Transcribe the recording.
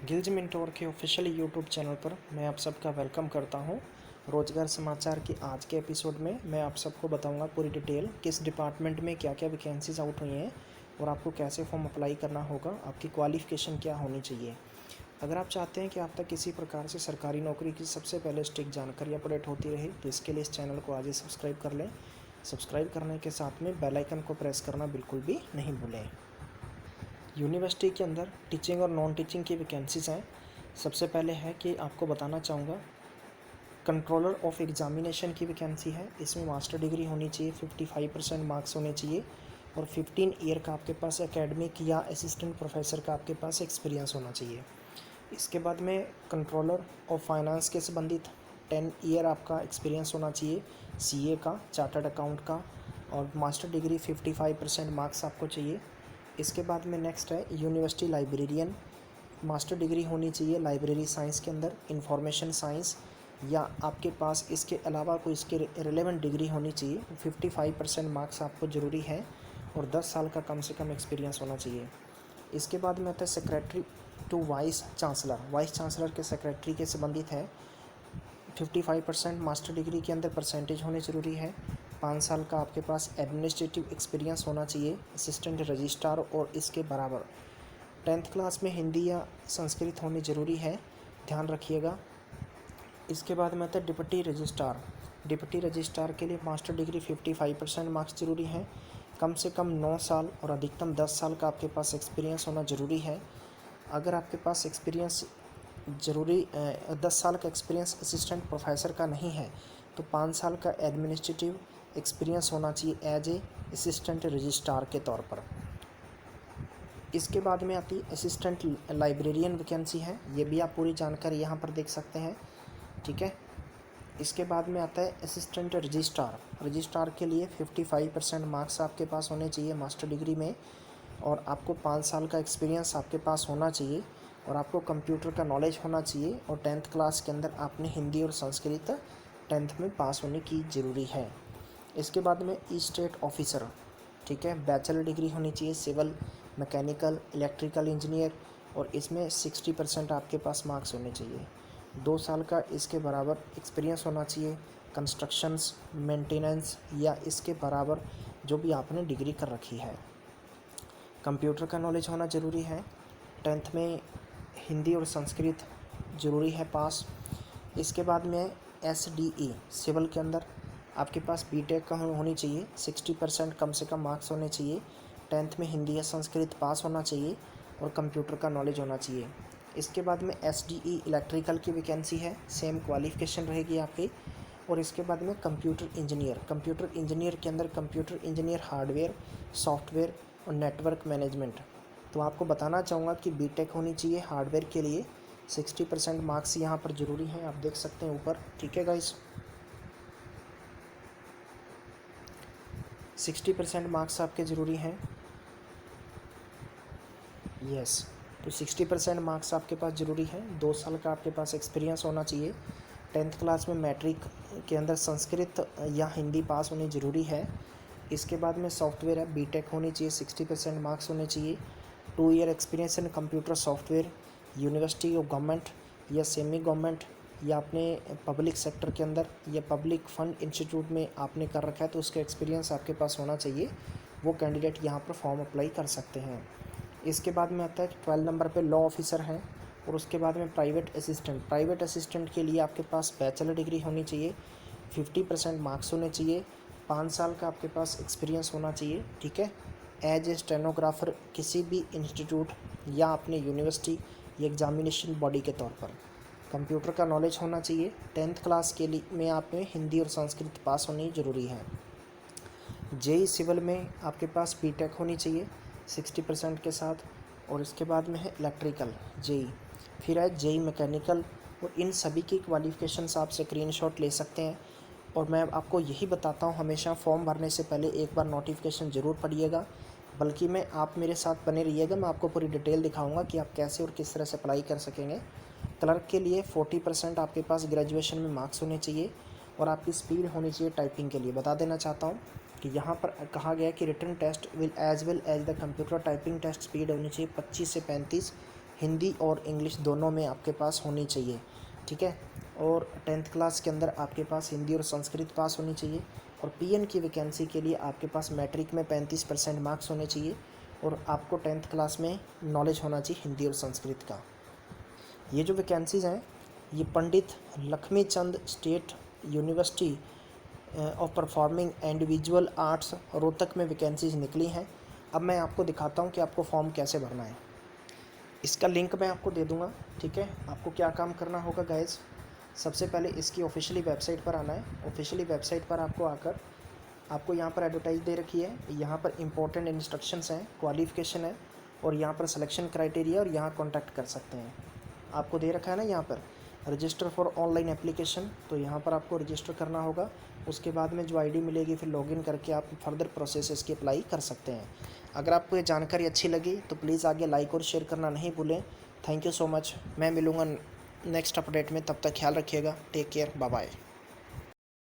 गिल्ज मिंटोर के official YouTube channel पर मैं आप सबका वेलकम करता हूं। रोजगार समाचार की आज के एपिसोड में मैं आप सबको बताऊंगा पूरी डिटेल किस डिपार्टमेंट में क्या क्या वैकेंसीज आउट हुई हैं और आपको कैसे फॉर्म अप्लाई करना होगा, आपकी क्वालिफ़िकेशन क्या होनी चाहिए। अगर आप चाहते हैं कि आप तक किसी प्रकार से सरकारी नौकरी की सबसे पहले स्टिक जानकारी अपडेट होती रहे तो इसके लिए इस चैनल को आज ही सब्सक्राइब कर लें। सब्सक्राइब करने के साथ में बेल आइकन को प्रेस करना बिल्कुल भी नहीं भूलें। यूनिवर्सिटी के अंदर टीचिंग और नॉन टीचिंग की वैकेंसीज हैं। सबसे पहले है कि आपको बताना चाहूँगा कंट्रोलर ऑफ एग्जामिनेशन की वैकेंसी है। इसमें मास्टर डिग्री होनी चाहिए, 55% मार्क्स होने चाहिए और 15 ईयर का आपके पास एकेडमिक या असिस्टेंट प्रोफेसर का आपके पास एक्सपीरियंस होना चाहिए। इसके बाद में कंट्रोलर ऑफ फाइनेंस के संबंधित 10 ईयर आपका एक्सपीरियंस होना चाहिए, सीए का, चार्टर्ड अकाउंट का, और मास्टर डिग्री 55% मार्क्स आपको चाहिए। इसके बाद में नेक्स्ट है यूनिवर्सिटी लाइब्रेरियन, मास्टर डिग्री होनी चाहिए लाइब्रेरी साइंस के अंदर, इंफॉर्मेशन साइंस, या आपके पास इसके अलावा कोई इसके रिलेवेंट डिग्री होनी चाहिए। 55% मार्क्स आपको ज़रूरी है और 10 साल का कम से कम एक्सपीरियंस होना चाहिए। इसके बाद में आता है secretary to vice chancellor, vice chancellor के सेक्रेटरी के संबंधित है। 55% मास्टर डिग्री के अंदर परसेंटेज होने ज़रूरी है। 5 साल का आपके पास एडमिनिस्ट्रेटिव एक्सपीरियंस होना चाहिए, असिस्टेंट रजिस्ट्रार और इसके बराबर। 10th क्लास में हिंदी या संस्कृत होनी ज़रूरी है, ध्यान रखिएगा। इसके बाद में आता है डिप्टी रजिस्ट्रार। डिप्टी रजिस्ट्रार के लिए मास्टर डिग्री 55% मार्क्स ज़रूरी है, कम से कम 9 साल और अधिकतम 10 साल का आपके पास एक्सपीरियंस होना ज़रूरी है। अगर आपके पास एक्सपीरियंस 10 साल का एक्सपीरियंस असिस्टेंट प्रोफेसर का नहीं है तो 5 साल का एडमिनिस्ट्रेटिव एक्सपीरियंस होना चाहिए एज ए असिस्टेंट रजिस्ट्रार के तौर पर। इसके बाद में आती है असिस्टेंट लाइब्रेरियन वैकेंसी है, ये भी आप पूरी जानकारी यहाँ पर देख सकते हैं, ठीक है। इसके बाद में आता है असिस्टेंट रजिस्ट्रार। रजिस्ट्रार के लिए 55% मार्क्स आपके पास होने चाहिए मास्टर डिग्री में और आपको 5 साल का एक्सपीरियंस आपके पास होना चाहिए और आपको कंप्यूटर का नॉलेज होना चाहिए और 10th क्लास के अंदर आपने हिंदी और संस्कृत 10th में पास होने की ज़रूरी है। इसके बाद में ई स्टेट ऑफिसर, ठीक है, बैचलर डिग्री होनी चाहिए, सिविल, मैकेनिकल, इलेक्ट्रिकल इंजीनियर, और इसमें 60% आपके पास मार्क्स होने चाहिए। 2 साल का इसके बराबर एक्सपीरियंस होना चाहिए, कंस्ट्रक्शंस, मेंटेनेंस या इसके बराबर जो भी आपने डिग्री कर रखी है। कंप्यूटर का नॉलेज होना ज़रूरी है, 10th में हिंदी और संस्कृत ज़रूरी है पास। इसके बाद में SDE सिविल के अंदर आपके पास बीटेक का होनी चाहिए, 60% कम से कम मार्क्स होने चाहिए, 10th में हिंदी या संस्कृत पास होना चाहिए और कंप्यूटर का नॉलेज होना चाहिए। इसके बाद में SDE इलेक्ट्रिकल की वैकेंसी है, सेम क्वालिफ़िकेशन रहेगी आपकी। और इसके बाद में कंप्यूटर इंजीनियर, कंप्यूटर इंजीनियर के अंदर कंप्यूटर इंजीनियर हार्डवेयर, सॉफ्टवेयर और नेटवर्क मैनेजमेंट। तो आपको बताना चाहूँगा कि बीटेक होनी चाहिए हार्डवेयर के लिए, 60% मार्क्स यहाँ पर ज़रूरी हैं, आप देख सकते हैं ऊपर, ठीक है गाइस। 60% मार्क्स आपके ज़रूरी हैं, यस। तो 60% मार्क्स आपके पास ज़रूरी है, 2 साल का आपके पास एक्सपीरियंस होना चाहिए, 10th क्लास में मैट्रिक के अंदर संस्कृत या हिंदी पास होनी ज़रूरी है। इसके बाद में सॉफ्टवेयर है, बीटेक होनी चाहिए, 60% मार्क्स होने चाहिए, 2 year experience in computer software, university और गवर्नमेंट या सेमी गवर्नमेंट या अपने पब्लिक सेक्टर के अंदर या पब्लिक फंड इंस्टीट्यूट में आपने कर रखा है तो उसका एक्सपीरियंस आपके पास होना चाहिए, वो कैंडिडेट यहाँ पर फॉर्म अप्लाई कर सकते हैं। इसके बाद में आता है 12 नंबर पे लॉ ऑफिसर हैं और उसके बाद में प्राइवेट असिस्टेंट। प्राइवेट असिस्टेंट के लिए आपके पास बैचलर डिग्री होनी चाहिए, 50% मार्क्स होने चाहिए, 5 साल का आपके पास एक्सपीरियंस होना चाहिए, ठीक है। एज ए स्टेनोग्राफर किसी भी इंस्टीट्यूट या अपने यूनिवर्सिटी या एग्जामिनेशन बॉडी के तौर पर। कंप्यूटर का नॉलेज होना चाहिए, 10th क्लास के लिए में आप में हिंदी और संस्कृत पास होनी ज़रूरी है। जेई सिविल में आपके पास बीटेक होनी चाहिए 60% के साथ, और इसके बाद में है इलेक्ट्रिकल जेई, फिर है जेई मैकेनिकल, और इन सभी की क्वालिफ़िकेशंस आप स्क्रीनशॉट ले सकते हैं। और मैं आपको यही बताता हूँ हमेशा, फॉर्म भरने से पहले एक बार नोटिफिकेशन ज़रूर पढ़िएगा, बल्कि आप मेरे साथ बने रहिएगा, मैं आपको पूरी डिटेल दिखाऊंगा कि आप कैसे और किस तरह से अप्लाई कर सकेंगे। क्लर्क के लिए 40% आपके पास ग्रेजुएशन में मार्क्स होने चाहिए और आपकी स्पीड होनी चाहिए टाइपिंग के लिए। बता देना चाहता हूँ कि यहाँ पर कहा गया है कि written test will as well as the computer typing test speed होनी चाहिए 25 से 35, हिंदी और इंग्लिश दोनों में आपके पास होनी चाहिए, ठीक है। और 10th क्लास के अंदर आपके पास हिंदी और संस्कृत पास होनी चाहिए। और पीएन की वैकेंसी के लिए आपके पास मैट्रिक में 35% मार्क्स होने चाहिए और आपको 10th क्लास में नॉलेज होना चाहिए हिंदी और संस्कृत का। ये जो वैकेंसीज़ हैं ये Pandit Lakshmi Chand state university of performing and visual arts Rohtak में वैकेंसीज निकली हैं। अब मैं आपको दिखाता हूँ कि आपको फॉर्म कैसे भरना है। इसका लिंक मैं आपको दे दूँगा, ठीक है। आपको क्या काम करना होगा गाइस, सबसे पहले इसकी ऑफिशियली वेबसाइट पर आना है। ऑफिशियली वेबसाइट पर आपको आकर आपको यहाँ पर एडवर्टाइज दे रखी है, यहाँ पर इंपॉर्टेंट इंस्ट्रक्शंस हैं, क्वालिफ़िकेशन है और यहाँ पर सिलेक्शन क्राइटेरिया और यहाँ कॉन्टैक्ट कर सकते हैं। आपको दे रखा है ना यहाँ पर रजिस्टर फॉर ऑनलाइन एप्लीकेशन, तो यहाँ पर आपको रजिस्टर करना होगा। उसके बाद में जो आईडी मिलेगी फिर लॉगिन करके आप फर्दर प्रोसेस इसकी अप्लाई कर सकते हैं। अगर आपको ये जानकारी अच्छी लगी तो प्लीज़ आगे लाइक और शेयर करना नहीं भूलें। Thank you so much. मैं मिलूँगा नेक्स्ट अपडेट में, तब तक ख्याल रखिएगा। Take care, bye bye.